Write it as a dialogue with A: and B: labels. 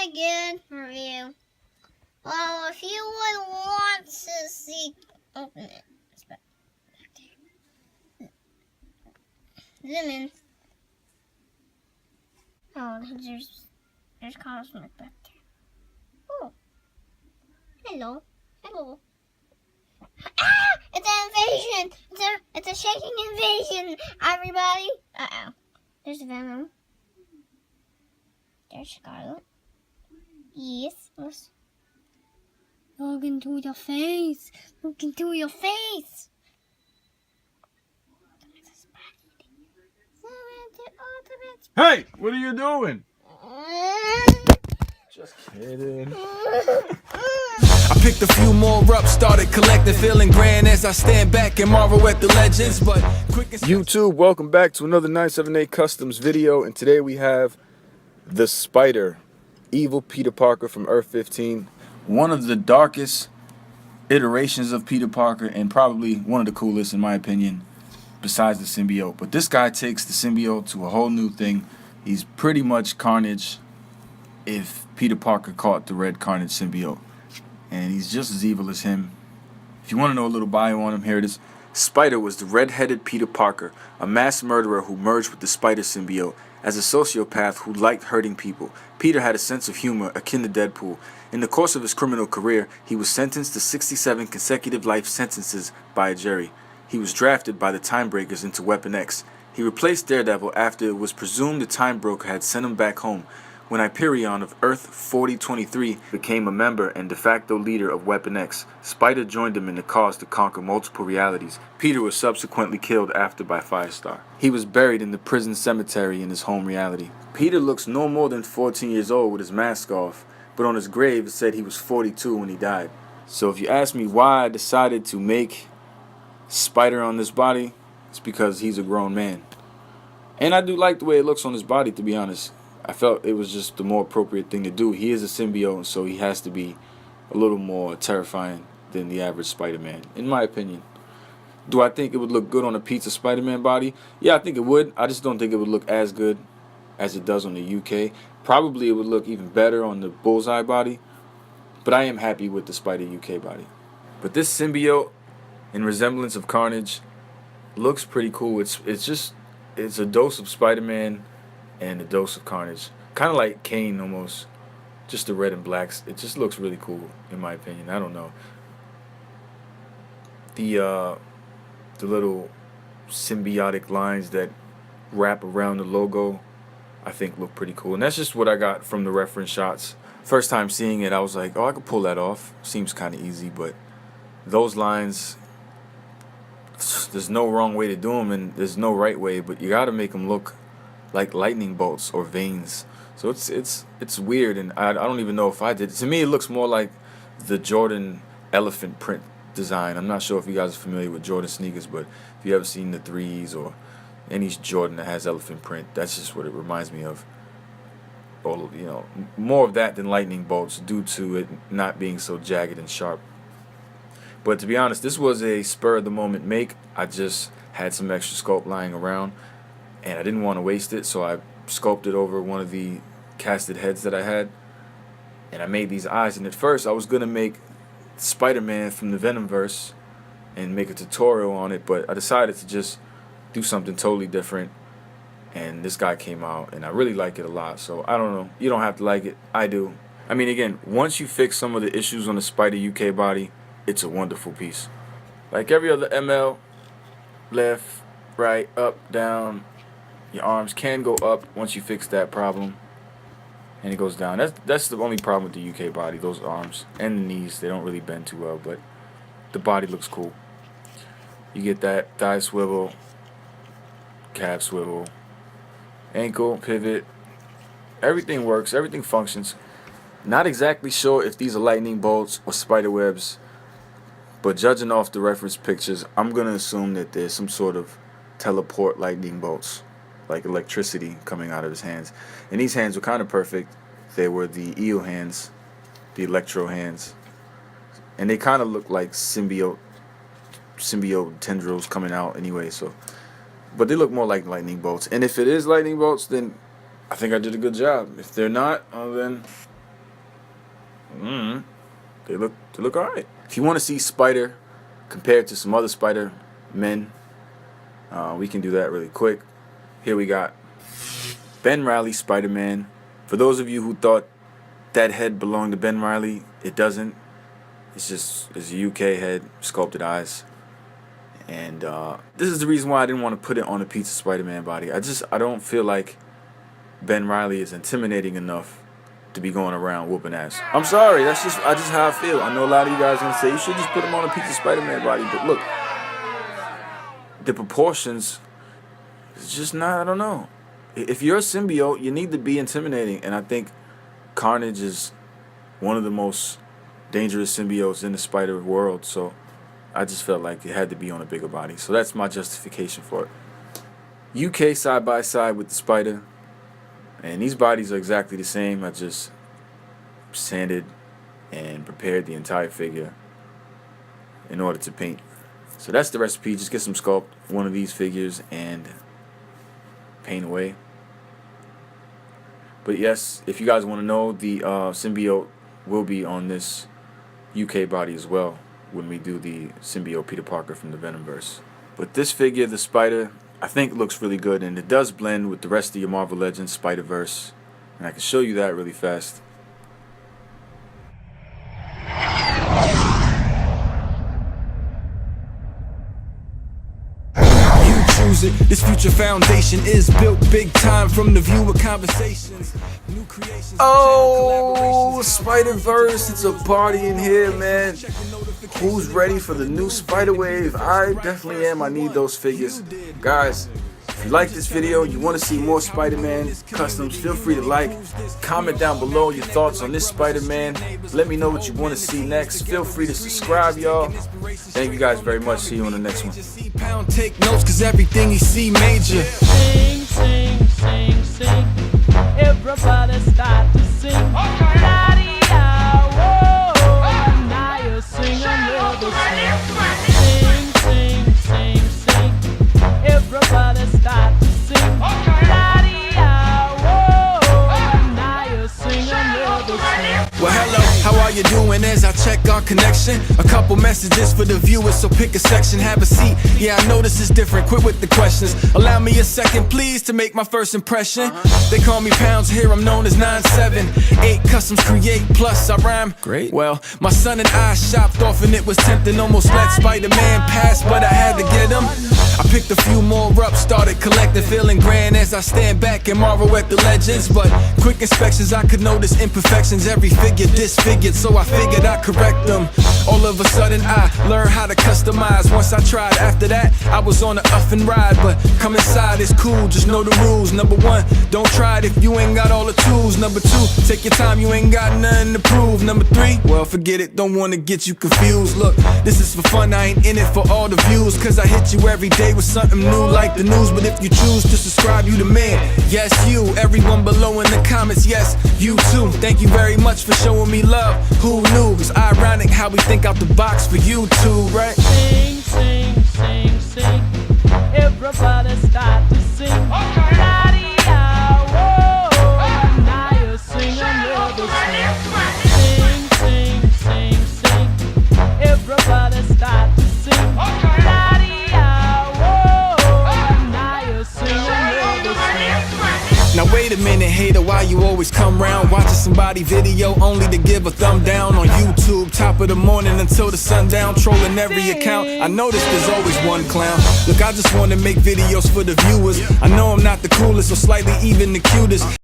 A: really good for you. Well, if you would want to see... Open it. It's back there. Zoom in. Oh, there's Cosmic back there. Oh. Hello. Hello. Ah! It's an invasion! It's a shaking invasion, everybody! Uh-oh. There's Venom. There's Scarlet. Yes. Look into your face. Look into your face.
B: Hey, what are you doing? Just kidding.
C: I picked a few more up, started collecting, feeling grand as I stand back and marvel at the legends. But
B: YouTube, welcome back to another 978 Customs video, and today we have the Spider, evil Peter Parker from Earth 15. One of the darkest iterations of Peter Parker, and probably one of the coolest in my opinion, besides the symbiote. But this guy takes the symbiote to a whole new thing. He's pretty much Carnage if Peter Parker caught the red Carnage symbiote. And he's just as evil as him. If you want to know a little bio on him, here it is. Spider was the red-headed Peter Parker, a mass murderer who merged with the Spider symbiote. As a sociopath who liked hurting people, Peter had a sense of humor akin to Deadpool. In the course of his criminal career, he was sentenced to 67 consecutive life sentences by a jury. He was drafted by the Timebreakers into Weapon X. He replaced Daredevil after it was presumed the Time Broker had sent him back home. When Hyperion of Earth 4023 became a member and de facto leader of Weapon X, Spider joined him in the cause to conquer multiple realities. Peter was subsequently killed after by Firestar. He was buried in the prison cemetery in his home reality. Peter looks no more than 14 years old with his mask off, but on his grave it said he was 42 when he died. So if you ask me why I decided to make Spider on this body, it's because he's a grown man. And I do like the way it looks on his body, to be honest. I felt it was just the more appropriate thing to do. He is a symbiote, so he has to be a little more terrifying than the average Spider-Man, in my opinion. Do I think it would look good on a pizza Spider-Man body? Yeah, I think it would. I just don't think it would look as good as it does on the UK. Probably it would look even better on the Bullseye body, but I am happy with the Spider UK body. But this symbiote, in resemblance of Carnage, looks pretty cool. It's a dose of Spider-Man and a dose of Carnage. Kind of like Kane almost. Just the red and blacks. It just looks really cool in my opinion. I don't know. The little symbiotic lines that wrap around the logo I think look pretty cool. And that's just what I got from the reference shots. First time seeing it I was like, oh, I could pull that off. Seems kind of easy, but those lines, there's no wrong way to do them and there's no right way, but you got to make them look like lightning bolts or veins. So it's weird, and I don't even know if I did. To me, it looks more like the Jordan elephant print design. I'm not sure if you guys are familiar with Jordan sneakers, but if you ever seen the 3s or any Jordan that has elephant print, that's just what it reminds me of. Or, you know, more of that than lightning bolts due to it not being so jagged and sharp. But to be honest, this was a spur-of-the-moment make. I just had some extra sculpt lying around, and I didn't want to waste it, so I sculpted over one of the casted heads that I had, and I made these eyes. And at first I was going to make Spider-Man from the Venomverse and make a tutorial on it, but I decided to just do something totally different, and this guy came out, and I really like it a lot. So I don't know, you don't have to like it, I do. I mean, again, once you fix some of the issues on the Spider UK body, it's a wonderful piece. Like every other ML, left, right, up, down. Your arms can go up once you fix that problem, and it goes down. That's the only problem with the UK body, those arms and the knees. They don't really bend too well, but the body looks cool. You get that thigh swivel, calf swivel, ankle pivot. Everything works, everything functions. Not exactly sure if these are lightning bolts or spider webs, but judging off the reference pictures, I'm gonna assume that there's some sort of teleport lightning bolts, like electricity coming out of his hands. And these hands were kind of perfect. They were the eel hands, the electro hands, and they kind of look like symbiote tendrils coming out anyway. So, but they look more like lightning bolts. And if it is lightning bolts, then I think I did a good job. If they're not, then They look all right. If you want to see Spider compared to some other Spider-Men, we can do that really quick. Here we got Ben Reilly Spider-Man. For those of you who thought that head belonged to Ben Reilly, it doesn't. It's a UK head, sculpted eyes. And this is the reason why I didn't want to put it on a pizza Spider-Man body. I don't feel like Ben Reilly is intimidating enough to be going around whooping ass. I'm sorry, that's just how I feel. I know a lot of you guys are gonna say you should just put him on a pizza Spider-Man body, but look, the proportions is just not. I don't know. If you're a symbiote, you need to be intimidating, and I think Carnage is one of the most dangerous symbiotes in the spider world. So I just felt like it had to be on a bigger body. So that's my justification for it. UK side by side with the spider. And these bodies are exactly the same. I just sanded and prepared the entire figure in order to paint. So that's the recipe. Just get some sculpt, one of these figures, and paint away. But yes, if you guys want to know, the symbiote will be on this UK body as well when we do the symbiote Peter Parker from the Venomverse. But this figure, the spider, I think looks really good, and it does blend with the rest of your Marvel Legends Spider-Verse, and I can show you that really fast.
C: You choose it. This future foundation is built big time from the viewer conversations. New creations.
B: Oh, Spider-Verse, it's a party in here, man. Who's ready for the new Spider Wave? I definitely am. I need those figures. Guys, if you like this video, you want to see more Spider-Man customs, feel free to like, comment down below your thoughts on this Spider-Man. Let me know what you want to see next. Feel free to subscribe, y'all. Thank you guys very much. See you on the next one.
C: Take notes, cause everything you see major.
D: Sing, sing, sing, sing. Everybody start to sing. La-dee-da, whoa. Now you sing another sing. Sing, sing, sing, sing. Everybody start to sing. La-dee-da, whoa. Now you sing another sing.
C: Well, hello, how are you doing as I check our connection? A couple messages for the viewers, so pick a section, have a seat. Yeah, I know this is different, quit with the questions. Allow me a second, please, to make my first impression. They call me Pounds, here I'm known as 9'7". 8 customs create, plus I rhyme. Great. Well, my son and I shopped off and it was tempting. Almost let Spider-Man pass, but I had to get him. I picked a few more up, started collecting, feeling grand as I stand back and marvel at the legends. But quick inspections, I could notice imperfections. Every figure disfigured, so I figured I'd correct them. All of a sudden I learned how to customize. Once I tried, after that I was on an up and ride. But come inside, it's cool, just know the rules. Number 1, don't try it if you ain't got all the tools. Number 2, take your time, you ain't got nothing to prove. Number 3, well forget it, don't wanna get you confused. Look, this is for fun, I ain't in it for all the views. Cause I hit you every day with something new like the news. But if you choose to subscribe, you the man. Yes, you, everyone below in the comments, yes, you too. Thank you very much for showing me love. Who knew? It's ironic how we think out the box for YouTube, right?
D: Sing, sing, sing, sing. Everybody start to sing. La-dee-da, whoa. Now you sing another sing. Sing, sing, sing, sing. Everybody start to sing. La-dee-da, whoa. Now you sing another sing.
C: Now wait a minute, hater, why you always come round watching somebody video only to give a thumb down on YouTube? Top of the morning until the sundown, trolling every account. I noticed there's always one clown. Look, I just wanna make videos for the viewers. I know I'm not the coolest or slightly even the cutest.